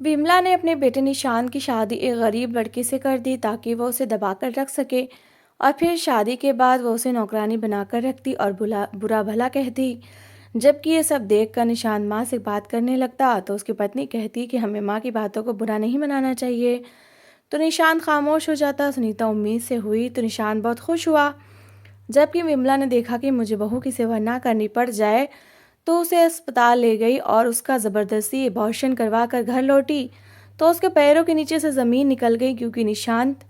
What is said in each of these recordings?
विमला ने अपने बेटे निशांत की शादी एक गरीब लड़के से कर दी ताकि वो उसे दबाकर रख सके और फिर शादी के बाद वो उसे नौकरानी बनाकर रखती और बुरा भला कहती। जबकि ये सब देखकर निशांत माँ से बात करने लगता तो उसकी पत्नी कहती कि हमें माँ की बातों को बुरा नहीं मनाना चाहिए। तो निशांत खामोश हो जाता। सुनीता उम्मीद से हुई तो निशांत बहुत खुश हुआ। जबकि विमला ने देखा कि मुझे बहू की सेवा ना करनी पड़ जाए तो उसे अस्पताल ले गई और उसका ज़बरदस्ती अबॉर्शन करवा कर घर लौटी तो उसके पैरों के नीचे से ज़मीन निकल गई क्योंकि निशांत।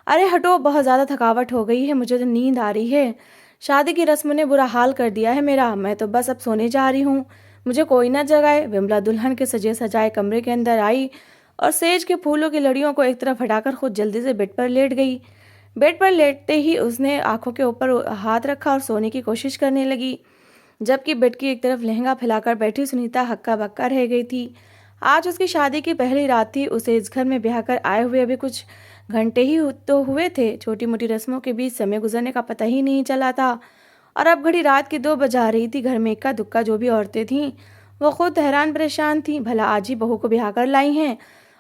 अरे हटो, बहुत ज़्यादा थकावट हो गई है, मुझे तो नींद आ रही है। शादी की रस्म ने बुरा हाल कर दिया है मेरा, मैं तो बस अब सोने जा रही हूँ, मुझे कोई ना जगाए। विमला दुल्हन के सजे सजाए कमरे के अंदर आई और सेज के फूलों की लड़ियों को एक तरफ हटाकर खुद जल्दी से बेड पर लेट गई। बेड पर लेटते ही उसने आंखों के ऊपर हाथ रखा और सोने की कोशिश करने लगी। जबकि बेड की एक तरफ लहंगा फैलाकर बैठी सुनीता हक्का बक्का रह गई थी। आज उसकी शादी की पहली रात थी। उसे इस घर में ब्याह कर आए हुए अभी कुछ घंटे ही तो हुए थे। छोटी मोटी रस्मों के बीच समय गुजरने का पता ही नहीं चला था और अब घड़ी रात की 2 बजा रही थी। घर में इक्का दुक्का जो भी औरतें थीं वो खुद हैरान परेशान थीं। भला आज ही बहू को ब्याह कर लाई हैं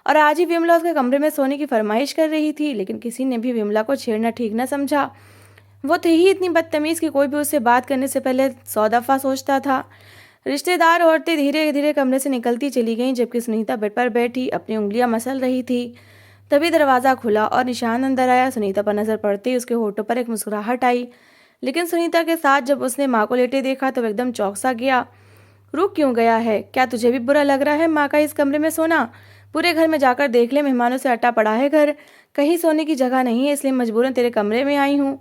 और आज ही विमला उसके कमरे में सोने की फरमाइश कर रही थी। लेकिन किसी ने भी विमला को छेड़ना ठीक न समझा। वो थी ही इतनी बदतमीज कि कोई भी उससे बात करने से पहले 100 दफा सोचता था। रिश्तेदार औरतें धीरे धीरे कमरे से निकलती चली गईं जबकि सुनीता बेड पर बैठी अपनी उंगलियां मसल रही थी। तभी दरवाज़ा खुला और निशान अंदर आया। सुनीता पर नजर पड़ते ही उसके होठों पर एक मुस्कुराहट आई। लेकिन सुनीता के साथ जब उसने माँ को लेटे देखा तो एकदम चौंक सा गया। रुक क्यों गया है? क्या तुझे भी बुरा लग रहा है माँ का इस कमरे में सोना? पूरे घर में जाकर देख ले, मेहमानों से अटा पड़ा है घर, कहीं सोने की जगह नहीं है, इसलिए मजबूरन तेरे कमरे में आई हूँ।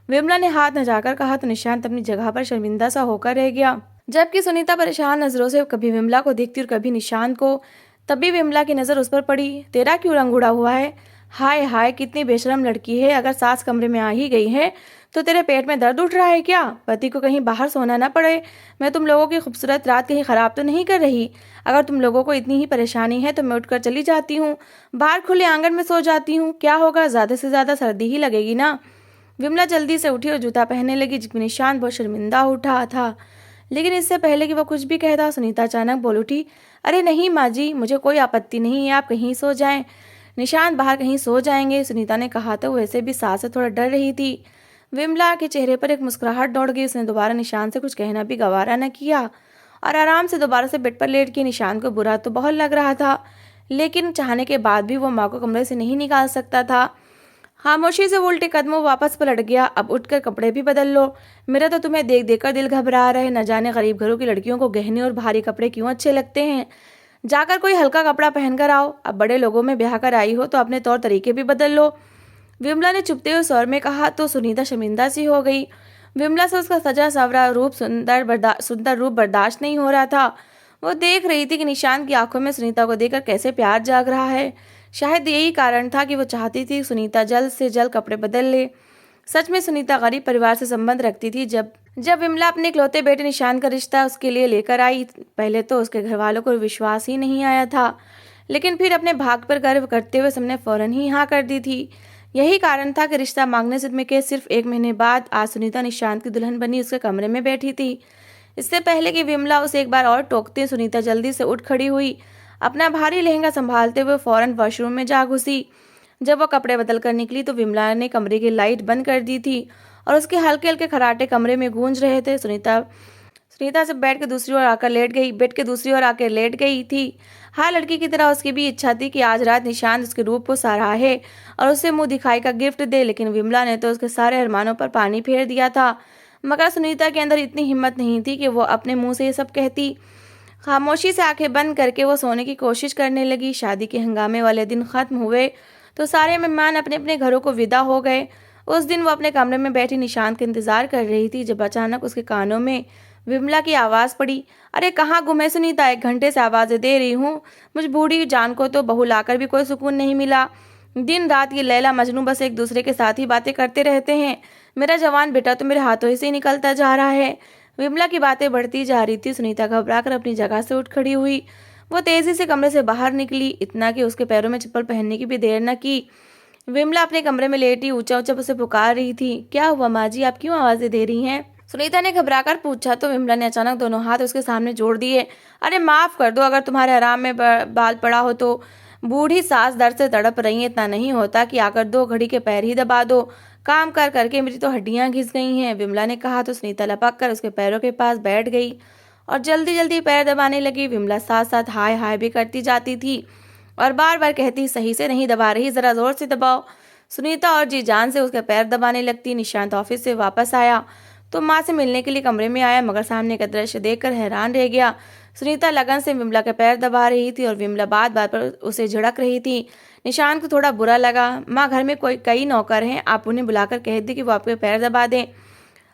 विमला ने हाथ नचाकर कहा तो निशांत अपनी जगह पर शर्मिंदा सा होकर रह गया। जबकि सुनीता परेशान नजरों से कभी विमला को देखती और कभी निशांत को। तभी विमला की नजर उस पर पड़ी। तेरा क्यों रंग उड़ा हुआ है? हाय हाय, कितनी बेशरम लड़की है। अगर सास कमरे में आ ही गई है तो तेरे पेट में दर्द उठ रहा है क्या? पति को कहीं बाहर सोना ना पड़े। मैं तुम लोगों की खूबसूरत रात कहीं खराब तो नहीं कर रही? अगर तुम लोगों को इतनी ही परेशानी है तो मैं उठकर चली जाती हूँ, बाहर खुले आंगन में सो जाती हूँ। क्या होगा, ज्यादा से ज्यादा सर्दी ही लगेगी ना। विमला जल्दी से उठी और जूता पहनने लगी जिसमें निशांत बहुत शर्मिंदा उठा था। लेकिन इससे पहले कि वह कुछ भी कहता सुनीता अचानक बोल उठी। अरे नहीं माँ जी, मुझे कोई आपत्ति नहीं है, आप कहीं सो जाएं। निशांत बाहर कहीं सो जाएंगे, सुनीता ने कहा तो वैसे भी सास से थोड़ा डर रही थी। विमला के चेहरे पर एक मुस्कुराहट दौड़ गई। उसने दोबारा निशांत से कुछ कहना भी गवारा न किया और आराम से दोबारा से बेड पर लेट के। निशांत को बुरा तो बहुत लग रहा था लेकिन चाहने के बाद भी वो माँ को कमरे से नहीं निकाल सकता था। खामोशी से वो उल्टे कदमों वापस पलट गया। अब उठकर कपड़े भी बदल लो, मेरा तो तुम्हें देख देख कर दिल घबरा रहा है। न जाने गरीब घरों की लड़कियों को गहने और भारी कपड़े क्यों अच्छे लगते हैं। जाकर कोई हल्का कपड़ा पहनकर आओ। अब बड़े लोगों में ब्याह कर आई हो तो अपने तौर तरीके भी बदल लो। विमला ने चुपते हुए स्वर में कहा तो सुनीता शर्मिंदा सी हो गई। विमला से उसका सजा सवरा रूप सुंदर रूप बर्दाश्त नहीं हो रहा था। वो देख रही थी कि निशांत की आंखों में सुनीता को देखकर कैसे प्यार जाग रहा है। शायद यही कारण था कि वो चाहती थी सुनीता जल्द से जल्द कपड़े बदल ले। सच में सुनीता गरीब परिवार से संबंध रखती थी। जब जब विमला अपने इकलौते बेटे निशांत का रिश्ता उसके लिए लेकर आई, पहले तो उसके घर वालों को विश्वास ही नहीं आया था, लेकिन फिर अपने भाग पर गर्व करते हुए सबने फौरन ही हाँ कर दी थी। यही कारण था कि रिश्ता मांगने से में के सिर्फ 1 महीने बाद आज सुनीता निशांत की दुल्हन बनी उसके कमरे में बैठी थी। इससे पहले कि विमला उसे एक बार और टोकते, सुनीता जल्दी से उठ खड़ी हुई। अपना भारी लहंगा संभालते हुए फौरन वॉशरूम में जा घुसी। जब वो कपड़े बदल कर निकली तो विमला ने कमरे की लाइट बंद कर दी थी और उसके हल्के हल्के खराटे कमरे में गूंज रहे थे। सुनीता सुनीता से बेड के दूसरी ओर आकर लेट गई थी। हाँ, लड़की की तरह उसकी भी इच्छा थी कि आज रात निशांत उसके रूप को सराहे और उसे मुंह दिखाई का गिफ्ट दे, लेकिन विमला ने तो उसके सारे अरमानों पर पानी फेर दिया था। मगर सुनीता के अंदर इतनी हिम्मत नहीं थी कि वो अपने मुंह से ये सब कहती। खामोशी से आंखें बंद करके वो सोने की कोशिश करने लगी। शादी के हंगामे वाले दिन खत्म हुए तो सारे मेहमान अपने अपने घरों को विदा हो गए। उस दिन वो अपने कमरे में बैठी निशांत का इंतजार कर रही थी जब अचानक उसके कानों में विमला की आवाज़ पड़ी। अरे कहाँ गुम है सुनीता? 1 घंटे से आवाज़ें दे रही हूँ, मुझ बूढ़ी जान को तो बहू लाकर भी कोई सुकून नहीं मिला। दिन रात ये लैला मजनू बस एक दूसरे के साथ ही बातें करते रहते हैं। मेरा जवान बेटा तो मेरे हाथों से ही निकलता जा रहा है। विमला की बातें बढ़ती जा रही थी। सुनीता घबराकर अपनी जगह से उठ खड़ी हुई। वो तेजी से कमरे से बाहर निकली, इतना कि उसके पैरों में चप्पल पहनने की भी देर न की। विमला अपने कमरे में लेटी ऊंचा ऊंचा उसे पुकार रही थी। क्या हुआ माँ जी, आप क्यों आवाजें दे रही हैं? सुनीता ने घबराकर पूछा तो विमला ने अचानक दोनों हाथ उसके सामने जोड़ दिए। अरे माफ कर दो, अगर तुम्हारे आराम में बाल पड़ा हो तो। बूढ़ी सास दर्द से तड़प रही है, इतना नहीं होता कि आकर 2 घड़ी के पैर ही दबा दो। काम कर करके मेरी तो हड्डियां घिस गई हैं, विमला ने कहा तो सुनीता लपक कर उसके पैरों के पास बैठ गई और जल्दी जल्दी पैर दबाने लगी। विमला साथ साथ हाय हाय भी करती जाती थी और बार बार कहती, सही से नहीं दबा रही, जरा जोर से दबाओ। सुनीता और जी जान से उसके पैर दबाने लगती। निशांत ऑफिस से वापस आया तो माँ से मिलने के लिए कमरे में आया, मगर सामने का दृश्य देखकर हैरान रह गया। सुनीता लगन से विमला के पैर दबा रही थी और विमला बात बात पर उसे झिड़क रही थी। निशांत को थोड़ा बुरा लगा। माँ, घर में कई नौकर हैं, आप उन्हें बुलाकर कह दी कि वो आपके पैर दबा दें।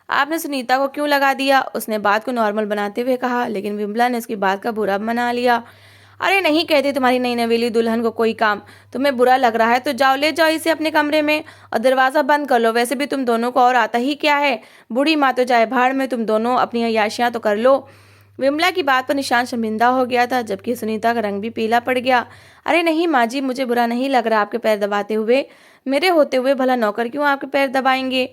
आपने सुनीता को क्यों लगा दिया? उसने बात को नॉर्मल बनाते हुए कहा, लेकिन विमला ने उसकी बात का बुरा मना लिया। अरे नहीं कहती तुम्हारी नई नवेली दुल्हन को कोई काम। तुम्हें बुरा लग रहा है तो जाओ, ले जाओ इसे अपने कमरे में और दरवाज़ा बंद कर लो। वैसे भी तुम दोनों को और आता ही क्या है? बूढ़ी माँ तो जाए भाड़ में, तुम दोनों अपनी अय्याशियाँ तो कर लो। विमला की बात पर निशांत शर्मिंदा हो गया था, जबकि सुनीता का रंग भी पीला पड़ गया। अरे नहीं माँ जी, मुझे बुरा नहीं लग रहा आपके पैर दबाते हुए। मेरे होते हुए भला नौकर क्यों आपके पैर दबाएंगे?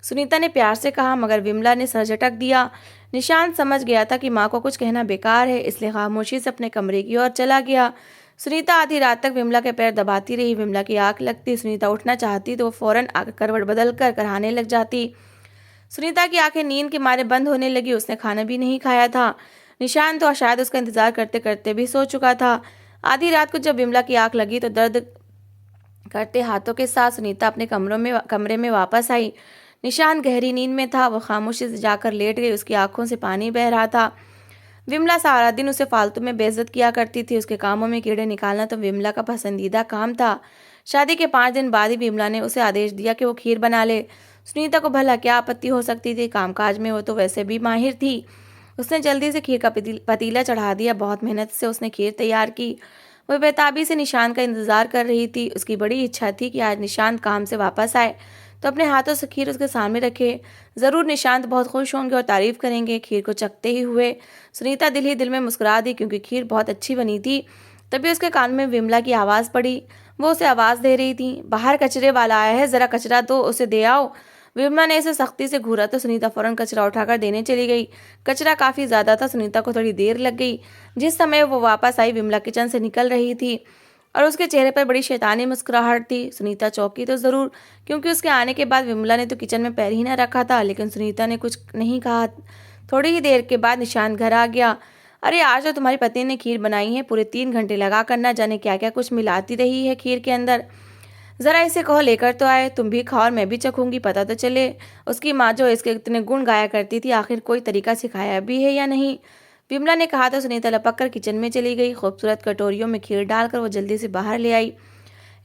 सुनीता ने प्यार से कहा, मगर विमला ने सर झटक दिया। निशांत समझ गया था कि माँ को कुछ कहना बेकार है, इसलिए खामोशी से अपने कमरे की ओर चला गया। सुनीता आधी रात तक विमला के पैर दबाती रही। विमला की आंख लगती। सुनीता उठना चाहती तो वो फौरन आकर करवट बदल कर कराने लग जाती। सुनीता की आंखें नींद के मारे बंद होने लगी। उसने खाना भी नहीं खाया था। निशांत तो शायद उसका इंतजार करते करते भी सो चुका था। आधी रात को जब विमला की आंख लगी तो दर्द करते हाथों के साथ सुनीता अपने कमरे में वापस आई। निशांत गहरी नींद में था। वो खामोशी से जाकर लेट गई। उसकी आंखों से पानी बह रहा था। विमला सारा दिन उसे फालतू में बेइज्जत किया करती थी। उसके कामों में कीड़े निकालना तो विमला का पसंदीदा काम था। शादी के 5 दिन बाद ही विमला ने उसे आदेश दिया कि वो खीर बना ले। सुनीता को भला क्या आपत्ति हो सकती थी? कामकाज में वो तो वैसे भी माहिर थी। उसने जल्दी से खीर का पतीला चढ़ा दिया। बहुत मेहनत से उसने खीर तैयार की। वह बेताबी से निशांत का इंतजार कर रही थी। उसकी बड़ी इच्छा थी कि आज निशांत काम से वापस आए तो अपने हाथों से खीर उसके सामने रखे। जरूर निशांत बहुत खुश होंगे और तारीफ करेंगे। खीर को चखते ही हुए सुनीता दिल ही दिल में मुस्कुरा दी, क्योंकि खीर बहुत अच्छी बनी थी। तभी उसके कान में विमला की आवाज़ पड़ी। वो उसे आवाज़ दे रही थी, बाहर कचरे वाला आया है, ज़रा कचरा तो उसे दे आओ। विमला ने इसे सख्ती से घूरा तो सुनीता फौरन कचरा उठाकर देने चली गई। कचरा काफ़ी ज़्यादा था। सुनीता को थोड़ी देर लग गई। जिस समय वो वापस आई, विमला किचन से निकल रही थी और उसके चेहरे पर बड़ी शैतानी मुस्कुराहट थी। सुनीता चौंकी तो ज़रूर, क्योंकि उसके आने के बाद विमला ने तो किचन में पैर ही न रखा था, लेकिन सुनीता ने कुछ नहीं कहा। थोड़ी ही देर के बाद निशांत घर आ गया। अरे आज तो तुम्हारी पत्नी ने खीर बनाई है, पूरे 3 घंटे लगा कर न जाने क्या क्या कुछ मिलाती रही है खीर के अंदर। ज़रा इसे कहो लेकर तो आए, तुम भी खाओ और मैं भी चखूंगी, पता तो चले उसकी माँ जो इसके इतने गुण गाया करती थी आखिर कोई तरीका सिखाया भी है या नहीं। विमला ने कहा तो सुनीता लपक कर किचन में चली गई। खूबसूरत कटोरियों में खीर डालकर वो जल्दी से बाहर ले आई।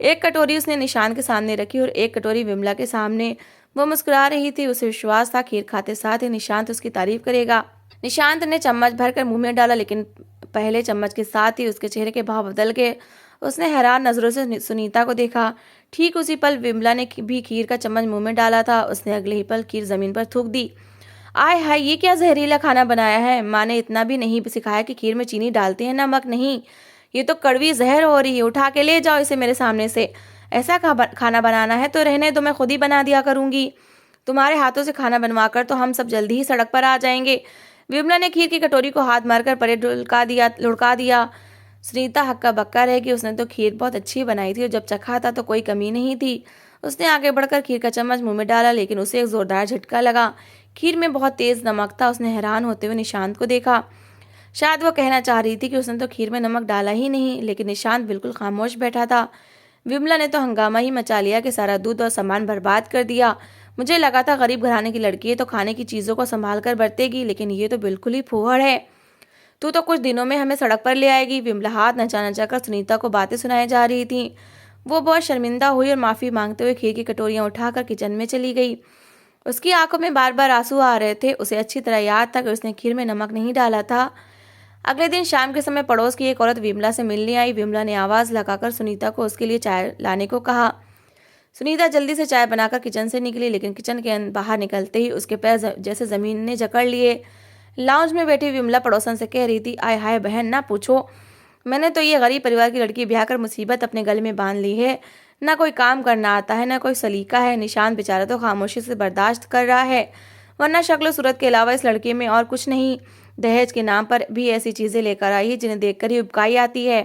एक कटोरी उसने निशांत के सामने रखी और एक कटोरी विमला के सामने। वो मुस्कुरा रही थी। उसे विश्वास था खीर खाते साथ ही निशांत उसकी तारीफ करेगा। निशांत ने चम्मच भरकर मुंह में डाला, लेकिन पहले चम्मच के साथ ही उसके चेहरे के भाव बदल गए। उसने हैरान नजरों से सुनीता को देखा। ठीक उसी पल विमला ने भी खीर का चम्मच मुंह में डाला था। उसने अगले ही पल खीर जमीन पर थूक दी। आय हाय, ये क्या जहरीला खाना बनाया है? माँ ने इतना भी नहीं सिखाया कि खीर में चीनी डालते हैं, नमक नहीं। ये तो कड़वी जहर हो रही है। उठा के ले जाओ इसे मेरे सामने से। ऐसा खाना बनाना है तो रहने दो, मैं खुद ही बना दिया करूंगी। तुम्हारे हाथों से खाना बनवाकर तो हम सब जल्दी ही सड़क पर आ जाएंगे। विमला ने खीर की कटोरी को हाथ मारकर परे लुढ़का दिया। सुनीता हक्का बक्का रह गई। उसने तो खीर बहुत अच्छी बनाई थी और जब चखा था तो कोई कमी नहीं थी। उसने आगे बढ़कर खीर का चम्मच मुंह में डाला, लेकिन उसे एक जोरदार झटका लगा। खीर में बहुत तेज नमक था। उसने हैरान होते हुए निशांत को देखा। शायद वो कहना चाह रही थी कि उसने तो खीर में नमक डाला ही नहीं, लेकिन निशांत बिल्कुल खामोश बैठा था। विमला ने तो हंगामा ही मचा लिया कि सारा दूध और सामान बर्बाद कर दिया। मुझे लगा था गरीब घराने की लड़की है तो खाने की चीज़ों को संभाल कर बरतेगी, लेकिन ये तो बिल्कुल ही फूहड़ है। तू तो कुछ दिनों में हमें सड़क पर ले आएगी। विमला हाथ नचा नचा कर सुनीता को बातें सुनाई जा रही थी। वो बहुत शर्मिंदा हुई और माफ़ी मांगते हुए खीर की कटोरियाँ उठाकर किचन में चली गई। उसकी आंखों में बार बार आंसू आ रहे थे। उसे अच्छी तरह याद था कि उसने खीर में नमक नहीं डाला था। अगले दिन शाम के समय पड़ोस की एक औरत विमला से मिलने आई। विमला ने आवाज़ लगाकर सुनीता को उसके लिए चाय लाने को कहा। सुनीता जल्दी से चाय बनाकर किचन से निकली, लेकिन किचन के बाहर निकलते ही उसके पैर जैसे ज़मीन ने जकड़ लिए। लाउंज में बैठी विमला पड़ोसन से कह रही थी, आय हाय बहन, ना पूछो, मैंने तो ये गरीब परिवार की लड़की ब्याह कर मुसीबत अपने गले में बांध ली है। ना कोई काम करना आता है, ना कोई सलीका है। निशांत बेचारा तो खामोशी से बर्दाश्त कर रहा है। वरना शक्ल सूरत के अलावा इस लड़के में और कुछ नहीं। दहेज के नाम पर भी ऐसी चीजें लेकर आई है जिन्हें देखकर ही उबकाई आती है।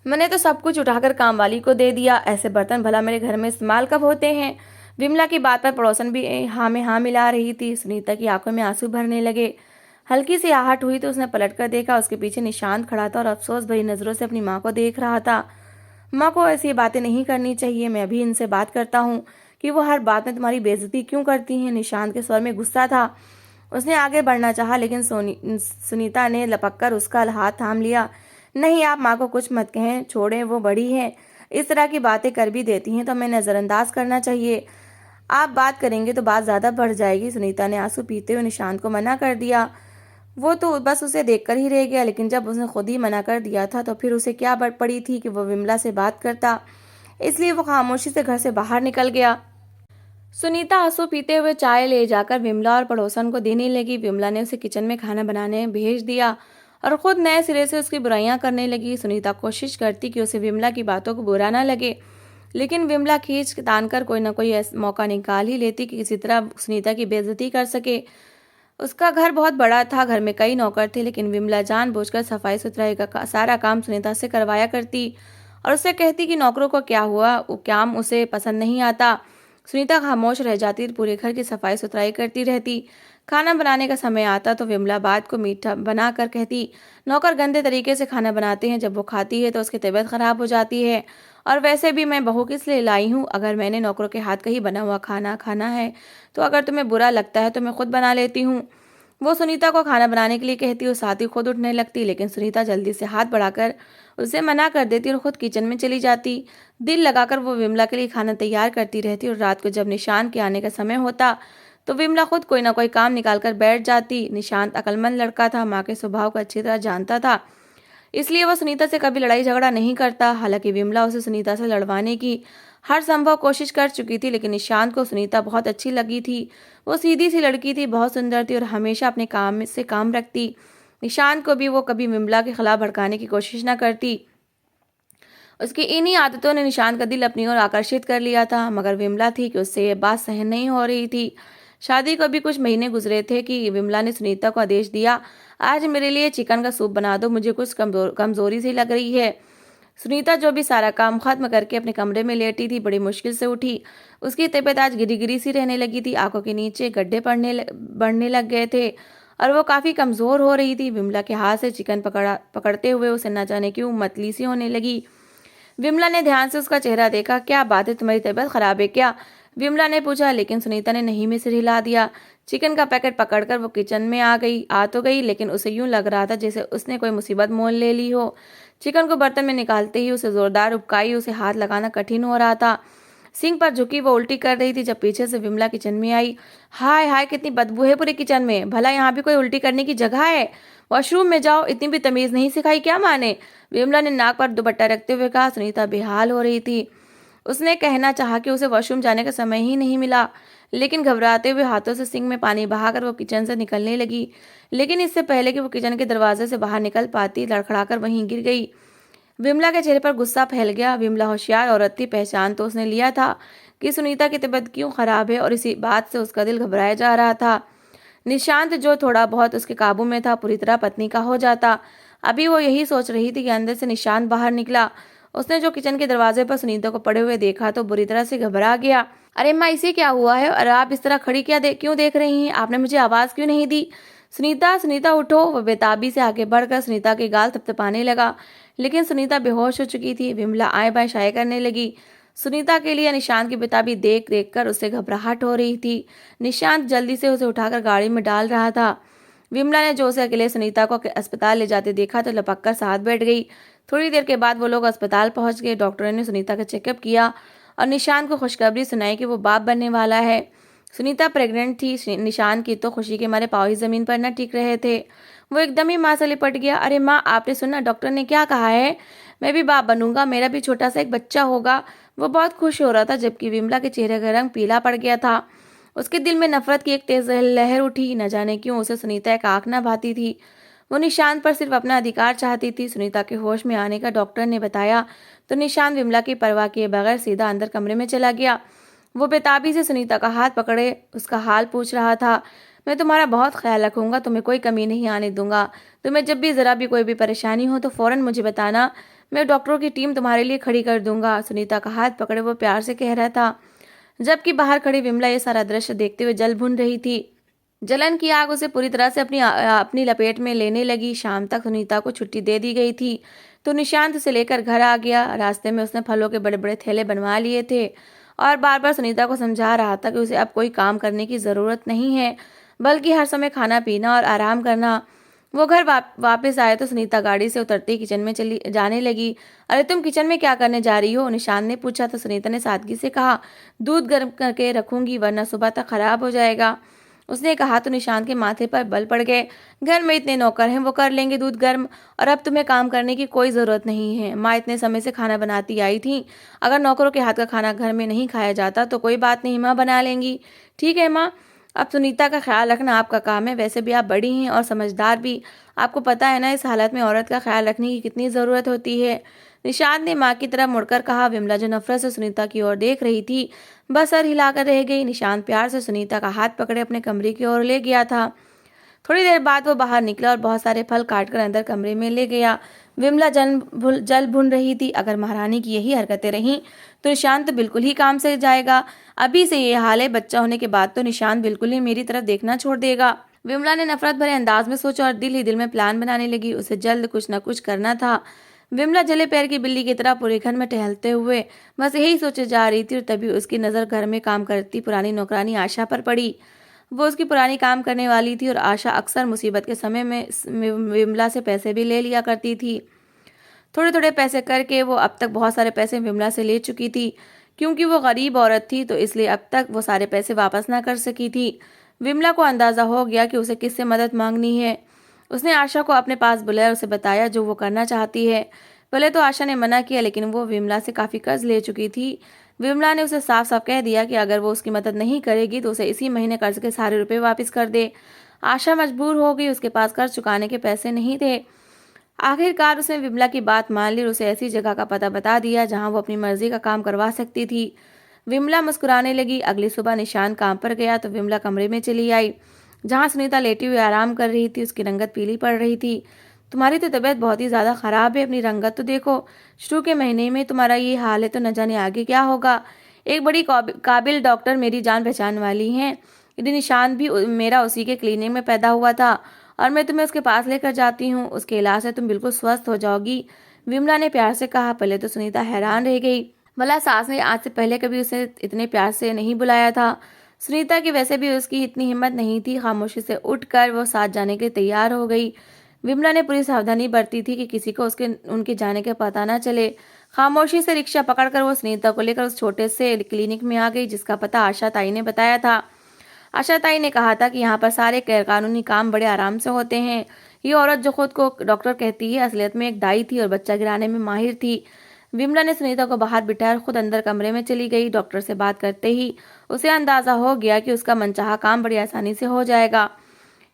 मैंने तो सब कुछ उठाकर कामवाली को दे दिया। ऐसे बर्तन भला मेरे घर में इस्तेमाल कब होते हैं। विमला की बात पर पड़ोसन भी हाँ में हाँ मिला रही थी। सुनीता की आंखों में आंसू भरने लगे। हल्की सी आहट हुई तो उसने पलटकर देखा। उसके पीछे निशांत खड़ा था और अफसोस भरी नजरों से अपनी माँ को देख रहा था। माँ को ऐसी बातें नहीं करनी चाहिए। मैं अभी इनसे बात करता हूँ कि वो हर बात में तुम्हारी बेइज्जती क्यों करती हैं। निशांत के स्वर में गुस्सा था। उसने आगे बढ़ना चाहा लेकिन सुनीता ने लपककर उसका हाथ थाम लिया। नहीं, आप माँ को कुछ मत कहें, छोड़ें, वो बड़ी हैं। इस तरह की बातें कर भी देती हैं तो हमें नजरअंदाज करना चाहिए। आप बात करेंगे तो बात ज्यादा बढ़ जाएगी। सुनीता ने आंसू पीते हुए निशांत को मना कर दिया। वो तो बस उसे देखकर ही रह गया, लेकिन जब उसने खुद ही मना कर दिया था तो फिर उसे क्या बढ़ पड़ी थी कि वो विमला से बात करता। इसलिए वो खामोशी से घर से बाहर निकल गया। सुनीता आंसू पीते हुए चाय ले जाकर विमला और पड़ोसन को देने लगी। विमला ने उसे किचन में खाना बनाने भेज दिया और खुद नए सिरे से उसकी बुराइयां करने लगी। सुनीता कोशिश करती कि उसे विमला की बातों को बुरा ना लगे, लेकिन विमला खींच तान कर कोई ना कोई मौका निकाल ही लेती कि किसी तरह सुनीता की बेइज्जती कर सके। उसका घर बहुत बड़ा था, घर में कई नौकर थे, लेकिन विमला जानबूझकर सफाई सुथराई का सारा काम सुनीता से करवाया करती और उससे कहती कि नौकरों को क्या हुआ, वो काम उसे पसंद नहीं आता। सुनीता खामोश रह जाती, पूरे घर की सफाई सुथराई करती रहती। खाना बनाने का समय आता तो विमला बात को मीठा बनाकर कहती, नौकर गंदे तरीके से खाना बनाते हैं, जब वो खाती है तो उसकी तबीयत खराब हो जाती है। और वैसे भी मैं बहू किस लिए लाई हूँ। अगर मैंने नौकरों के हाथ का ही बना हुआ खाना खाना है तो अगर तुम्हें बुरा लगता है तो मैं खुद बना लेती हूँ। वो सुनीता को खाना बनाने के लिए कहती और साथ ही खुद उठने लगती, लेकिन सुनीता जल्दी से हाथ बढ़ाकर उसे मना कर देती और खुद किचन में चली जाती। दिल लगाकर वो विमला के लिए खाना तैयार करती रहती और रात को जब निशांत के आने का समय होता तो विमला खुद कोई ना कोई काम निकाल कर बैठ जाती। निशांत अक्लमंद लड़का था, माँ के स्वभाव को अच्छी तरह जानता था, इसलिए वह सुनीता से कभी लड़ाई झगड़ा नहीं करता। हालांकि विमला उसे सुनीता से लड़वाने की हर संभव कोशिश कर चुकी थी, लेकिन निशांत को सुनीता बहुत अच्छी लगी थी। वो सीधी सी लड़की थी, बहुत सुंदर थी और हमेशा अपने काम से काम रखती। निशांत को भी वो कभी विमला के खिलाफ भड़काने की कोशिश न करती। उसकी इन्हीं आदतों ने निशांत का दिल अपनी ओर आकर्षित कर लिया था, मगर विमला थी कि उससे ये बात सहन नहीं हो रही थी। शादी को भी कुछ महीने गुजरे थे कि विमला ने सुनीता को आदेश दिया, आज मेरे लिए चिकन का सूप बना दो, मुझे कुछ कमजोरी सी लग रही है। सुनीता जो भी सारा काम खत्म करके अपने कमरे में लेटी थी, बड़ी मुश्किल से उठी। उसकी तबीयत आज गिरी गिरी सी रहने लगी थी, आंखों के नीचे गड्ढे बढ़ने लग गए थे और वो काफी कमजोर हो रही थी। विमला के हाथ से चिकन पकड़ते हुए उसे न जाने क्यों मतली सी होने लगी। विमला ने ध्यान से उसका चेहरा देखा। क्या बात है, तुम्हारी तबीयत खराब है क्या? विमला ने पूछा, लेकिन सुनीता ने नहीं में सिर हिला दिया। चिकन का पैकेट पकड़कर वो किचन में आ तो गई, लेकिन उसे यूं लग रहा था जैसे उसने कोई मुसीबत मोल ले ली हो। चिकन को बर्तन में निकालते ही उसे जोरदार उबकाई, उसे हाथ लगाना कठिन हो रहा था। सिंक पर झुकी वो उल्टी कर रही थी जब पीछे से विमला किचन में आई। हाय हाय, कितनी बदबू है पूरे किचन में, भला यहाँ भी कोई उल्टी करने की जगह है? वॉशरूम में जाओ, इतनी भी तमीज नहीं सिखाई क्या माँ ने? विमला ने नाक पर दुपट्टा रखते हुए कहा। सुनीता बेहाल हो रही थी। उसने कहना चाहा कि उसे वॉशरूम जाने का समय ही नहीं मिला, लेकिन घबराते हुए हाथों से सिंक में पानी बहाकर वो किचन से निकलने लगी। लेकिन इससे पहले कि वो किचन के दरवाजे से बाहर निकल पाती, लड़खड़ाकर वहीं गिर गई। विमला के चेहरे पर गुस्सा फैल गया। विमला होशियार औरत थी, पहचान तो उसने लिया था कि सुनीता की तबीयत क्यों खराब है, और इसी बात से उसका दिल घबराया जा रहा था। निशांत जो थोड़ा बहुत उसके काबू में था, पूरी तरह पत्नी का हो जाता। अभी वो यही सोच रही थी कि अंदर से निशांत बाहर निकला। उसने जो किचन के दरवाजे पर सुनीता को पड़े हुए देखा तो बुरी तरह से घबरा गया। अरे माँ, इसे क्या हुआ है और आप इस तरह खड़ी क्यों देख रही हैं? आपने मुझे आवाज क्यों नहीं दी? सुनीता, सुनीता उठो। वह बेताबी से आगे बढ़कर सुनीता के गाल थपथपाने लगा, लेकिन सुनीता बेहोश हो चुकी थी। विमला आए बाएं शाये करने लगी। सुनीता के लिए निशांत की बेताबी देख देख कर उसे घबराहट हो रही थी। निशांत जल्दी से उसे उठाकर गाड़ी में डाल रहा था। विमला ने जो से अकेले सुनीता को अस्पताल ले जाते देखा तो लपक कर साथ बैठ गई। थोड़ी देर के बाद वो लोग अस्पताल पहुंच गए। डॉक्टरों ने सुनीता का चेकअप किया और निशांत को खुशखबरी सुनाई कि वो बाप बनने वाला है। सुनीता प्रेग्नेंट थी। निशांत की तो खुशी के मारे पाँव ही जमीन पर न टिक रहे थे। वो एकदम ही माँ से लिपट गया। अरे माँ, आपने सुना डॉक्टर ने क्या कहा है? मैं भी बाप बनूंगा, मेरा भी छोटा सा एक बच्चा होगा। वो बहुत खुश हो रहा था, जबकि विमला के चेहरे का रंग पीला पड़ गया था। उसके दिल में नफरत की एक तेज लहर उठी। न जाने क्यों उसे सुनीता एक आंख न भाती थी। वो निशांत पर सिर्फ अपना अधिकार चाहती थी। सुनीता के होश में आने का डॉक्टर ने बताया तो निशांत विमला की परवाह किए बगैर सीधा अंदर कमरे में चला गया। वो बेताबी से सुनीता का हाथ पकड़े उसका हाल पूछ रहा था। मैं तुम्हारा बहुत ख्याल रखूंगा, तुम्हें कोई कमी नहीं आने दूंगा। तुम्हें जब भी ज़रा भी कोई भी परेशानी हो तो फ़ौरन मुझे बताना, मैं डॉक्टरों की टीम तुम्हारे लिए खड़ी कर दूंगा। सुनीता का हाथ पकड़े वो प्यार से कह रहा था, जबकि बाहर खड़ी विमला ये सारा दृश्य देखते हुए जल भुन रही थी। जलन की आग उसे पूरी तरह से अपनी लपेट में लेने लगी। शाम तक सुनीता को छुट्टी दे दी गई थी तो निशांत उसे लेकर घर आ गया। रास्ते में उसने फलों के बड़े बड़े थैले बनवा लिए थे और बार बार सुनीता को समझा रहा था कि उसे अब कोई काम करने की ज़रूरत नहीं है, बल्कि हर समय खाना पीना और आराम करना। वो घर वापस आए तो सुनीता गाड़ी से उतरते ही किचन में चली जाने लगी। अरे तुम किचन में क्या करने जा रही हो? निशांत ने पूछा तो सुनीता ने सादगी से कहा, दूध गर्म करके रखूंगी वरना सुबह तक खराब हो जाएगा। उसने कहा तो निशांत के माथे पर बल पड़ गए। घर में इतने नौकर हैं, वो कर लेंगे दूध गर्म, और अब तुम्हें काम करने की कोई ज़रूरत नहीं है। माँ इतने समय से खाना बनाती आई थी, अगर नौकरों के हाथ का खाना घर में नहीं खाया जाता तो कोई बात नहीं, माँ बना लेंगी। ठीक है माँ, अब सुनीता का ख्याल रखना आपका काम है। वैसे भी आप बड़ी हैं और समझदार भी, आपको पता है ना इस हालत में औरत का ख्याल रखने की कितनी ज़रूरत होती है। निशांत ने माँ की तरफ मुड़कर कहा। विमला जो नफरत से सुनीता की ओर देख रही थी बस सर हिलाकर रह गई। निशांत प्यार से सुनीता का हाथ पकड़े अपने कमरे की ओर ले गया था। थोड़ी देर बाद वो बाहर निकला और बहुत सारे फल काटकर अंदर कमरे में ले गया। विमला जल भुन रही थी। अगर महारानी की यही हरकतें रहीं तो निशांत तो बिल्कुल ही काम से जाएगा। अभी से ये हाल है, बच्चा होने के बाद तो निशांत बिल्कुल ही मेरी तरफ देखना छोड़ देगा। विमला ने नफरत भरे अंदाज में सोचा और दिल ही दिल में प्लान बनाने लगी। उसे जल्द कुछ न कुछ करना था। विमला जले पैर की बिल्ली की तरह पूरे घर में टहलते हुए बस यही सोचे जा रही थी और तभी उसकी नज़र घर में काम करती पुरानी नौकरानी आशा पर पड़ी। वो उसकी पुरानी काम करने वाली थी और आशा अक्सर मुसीबत के समय में विमला से पैसे भी ले लिया करती थी। थोड़े थोड़े पैसे करके वो अब तक बहुत सारे पैसे विमला से ले चुकी थी। क्योंकि वो गरीब औरत थी तो इसलिए अब तक वो सारे पैसे वापस ना कर सकी थी। विमला को अंदाज़ा हो गया कि उसे किससे मदद मांगनी है। उसने आशा को अपने पास बुलाया, उसे बताया जो वो करना चाहती है। पहले तो आशा ने मना किया, लेकिन वो विमला से काफ़ी कर्ज ले चुकी थी। विमला ने उसे साफ साफ कह दिया कि अगर वो उसकी मदद नहीं करेगी तो उसे इसी महीने कर्ज के सारे रुपए वापस कर दे। आशा मजबूर हो गई, उसके पास कर्ज चुकाने के पैसे नहीं थे। आखिरकार उसने विमला की बात मान ली और उसे ऐसी जगह का पता बता दिया जहां वो अपनी मर्जी का काम करवा सकती थी। विमला मुस्कुराने लगी। अगली सुबह निशान काम पर गया तो विमला कमरे में चली आई जहां सुनीता लेटी हुई आराम कर रही थी। उसकी रंगत पीली पड़ रही थी। तुम्हारी तो तबीयत बहुत ही ज़्यादा ख़राब है, अपनी रंगत तो देखो। शुरू के महीने में तुम्हारा ये हाल है तो न जाने आगे क्या होगा। एक बड़ी काबिल डॉक्टर मेरी जान पहचान वाली हैं। यदि निशान भी मेरा उसी के क्लिनिक में पैदा हुआ था और मैं तुम्हें उसके पास लेकर जाती हूँ। उसके इलाज से तुम बिल्कुल स्वस्थ हो जाओगी, विमला ने प्यार से कहा। पहले तो सुनीता हैरान रह गई। भला सास ने आज से पहले कभी उसे इतने प्यार से नहीं बुलाया था। सुनीता की वैसे भी उसकी इतनी हिम्मत नहीं थी। खामोशी से उठकर वो साथ जाने के लिए तैयार हो गई। विमला ने पूरी सावधानी बरती थी कि किसी को उसके उनके जाने का पता ना चले। खामोशी से रिक्शा पकड़कर वो सुनीता को लेकर उस छोटे से क्लिनिक में आ गई जिसका पता आशा ताई ने बताया था। आशा ताई ने कहा था कि यहाँ पर सारे गैर कानूनी काम बड़े आराम से होते हैं। ये औरत जो खुद को डॉक्टर कहती है असलियत में एक दाई थी और बच्चा गिराने में माहिर थी। विमला ने सुनीता को बाहर बिठाकर खुद अंदर कमरे में चली गई। डॉक्टर से बात करते ही उसे अंदाजा हो गया कि उसका मनचाहा काम बड़ी आसानी से हो जाएगा।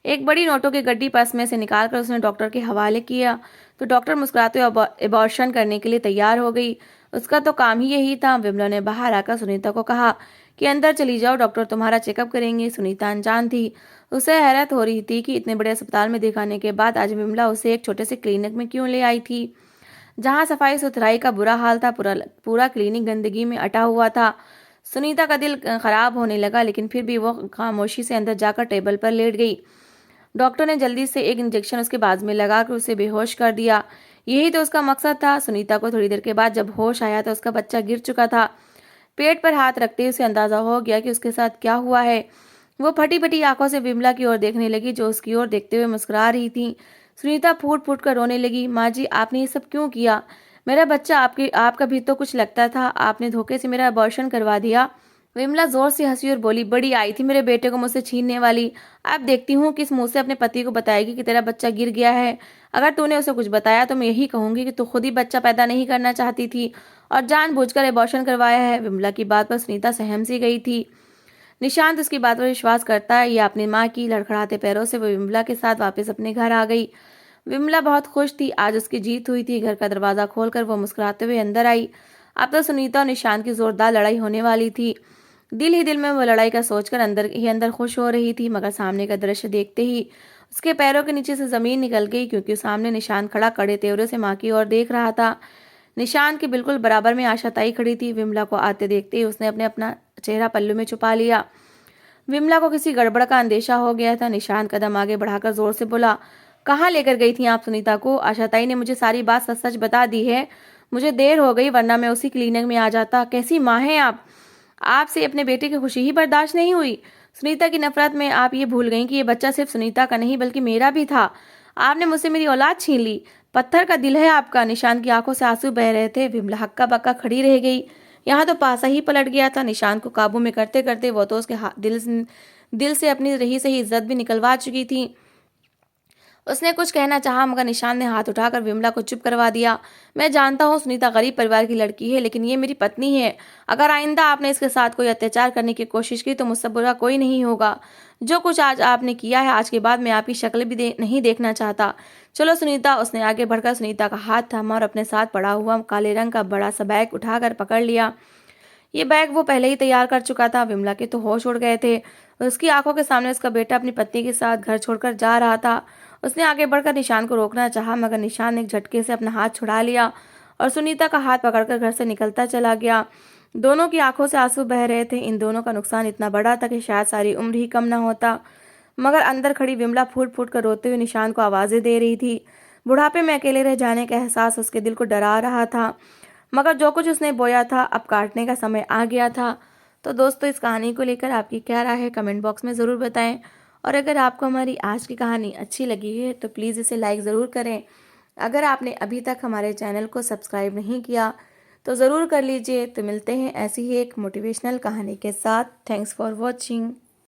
एक बड़ी नोटों की गड्डी पर्स में से निकालकर उसने डॉक्टर के हवाले किया तो डॉक्टर मुस्कुराते हुए एबॉर्शन करने के लिए तैयार हो गई। उसका तो काम ही यही था। विमला ने बाहर आकर सुनीता को कहा कि अंदर चली जाओ, डॉक्टर तुम्हारा चेकअप करेंगे। सुनीता अनजान थी। उसे हैरत हो रही थी कि इतने बड़े अस्पताल में दिखाने के बाद आज विमला उसे एक छोटे से क्लिनिक में क्यों ले आई थी जहां सफाई सुथराई का बुरा हाल था। पूरा क्लिनिक गंदगी में अटा हुआ था। सुनीता का दिल खराब होने लगा, लेकिन फिर भी वो खामोशी से अंदर जाकर टेबल पर लेट गई। डॉक्टर ने जल्दी से एक इंजेक्शन उसके बाजू में लगाकर उसे बेहोश कर दिया। यही तो उसका मकसद था। सुनीता को थोड़ी देर के बाद जब होश आया तो उसका बच्चा गिर चुका था। पेट पर हाथ रखते ही उसे अंदाजा हो गया कि उसके साथ क्या हुआ है। वो फटी फटी आंखों से विमला की ओर देखने लगी जो उसकी ओर देखते हुए मुस्कुरा रही थी। सुनीता फूट फूट कर रोने लगी। माँ जी, आपने ये सब क्यों किया? मेरा बच्चा आपका भी तो कुछ लगता था, आपने धोखे से मेरा अबॉर्शन करवा दिया। विमला जोर से हंसी और बोली, बड़ी आई थी मेरे बेटे को मुझसे छीनने वाली। अब देखती हूँ किस मुंह से अपने पति को बताएगी कि तेरा बच्चा गिर गया है। अगर तूने उसे कुछ बताया तो मैं यही कहूंगी कि तू खुद ही बच्चा पैदा नहीं करना चाहती थी और जानबूझकर अबॉर्शन करवाया है। विमला की बात पर सुनीता सहम सी गई थी। निशांत उसकी बात पर विश्वास करता है या अपनी माँ की। लड़खड़ाते पैरों से वो विमला के साथ वापस अपने घर आ गई। विमला बहुत खुश थी, आज उसकी जीत हुई थी। घर का दरवाजा खोलकर वो मुस्कुराते हुए अंदर आई। अब तो सुनीता और निशांत की जोरदार लड़ाई होने वाली थी। दिल ही दिल में वो लड़ाई का सोचकर अंदर ही अंदर खुश हो रही थी, मगर सामने का दृश्य देखते ही उसके पैरों के नीचे से जमीन निकल गई, क्योंकि सामने निशान खड़ा कड़े तेवरे से माँ की ओर देख रहा था। निशान के बिल्कुल बराबर में आशा ताई खड़ी थी। विमला को आते देखते ही उसने अपने अपना चेहरा पल्लू में छुपा लिया। विमला को किसी गड़बड़ का अंदेशा हो गया था। निशान कदम आगे बढ़ाकर जोर से बोला, कहाँ लेकर गई थी आप सुनीता को? आशा ताई ने मुझे सारी बात सच सच बता दी है। मुझे देर हो गई, वरना मैं उसी क्लिनिक में आ जाता। कैसी माँ हैं आप? आपसे अपने बेटे की खुशी ही बर्दाश्त नहीं हुई। सुनीता की नफरत में आप ये भूल गईं कि ये बच्चा सिर्फ सुनीता का नहीं बल्कि मेरा भी था। आपने मुझसे मेरी औलाद छीन ली। पत्थर का दिल है आपका। निशान की आंखों से आंसू बह रहे थे। विमला हक्का बक्का खड़ी रह गई। यहाँ तो पासा ही पलट गया था। निशान को काबू में करते करते वो तो उसके दिल से अपनी रही सही इज्जत भी निकलवा चुकी थी। उसने कुछ कहना चाहा, मगर निशान ने हाथ उठाकर विमला को चुप करवा दिया। मैं जानता हूँ सुनीता गरीब परिवार की लड़की है, लेकिन ये मेरी पत्नी है। अगर आइंदा आपने इसके साथ कोई अत्याचार करने की कोशिश की तो मुझसे बुरा कोई नहीं होगा। जो कुछ आज आपने किया है, आज के बाद मैं आपकी शक्ल भी नहीं देखना चाहता। चलो सुनीता। उसने आगे बढ़कर सुनीता का हाथ थामा और अपने साथ पड़ा हुआ काले रंग का बड़ा सा बैग उठाकर पकड़ लिया। ये बैग वो पहले ही तैयार कर चुका था। विमला के तो होश उड़ गए थे। उसकी आंखों के सामने उसका बेटा अपनी पत्नी के साथ घर छोड़कर जा रहा था। उसने आगे बढ़कर निशान को रोकना चाहा, मगर निशान ने एक झटके से अपना हाथ छुड़ा लिया और सुनीता का हाथ पकड़कर घर से निकलता चला गया। दोनों की आंखों से आंसू बह रहे थे। इन दोनों का नुकसान इतना बड़ा था कि शायद सारी उम्र ही कम न होता। मगर अंदर खड़ी विमला फूट फूट कर रोते हुए निशान को आवाजें दे रही थी। बुढ़ापे में अकेले रह जाने का एहसास उसके दिल को डरा रहा था, मगर जो कुछ उसने बोया था अब काटने का समय आ गया था। तो दोस्तों, इस कहानी को लेकर आपकी क्या राय है कमेंट बॉक्स में ज़रूर बताएं। और अगर आपको हमारी आज की कहानी अच्छी लगी है तो प्लीज़ इसे लाइक ज़रूर करें। अगर आपने अभी तक हमारे चैनल को सब्सक्राइब नहीं किया तो ज़रूर कर लीजिए। तो मिलते हैं ऐसी ही एक मोटिवेशनल कहानी के साथ। Thanks for watching.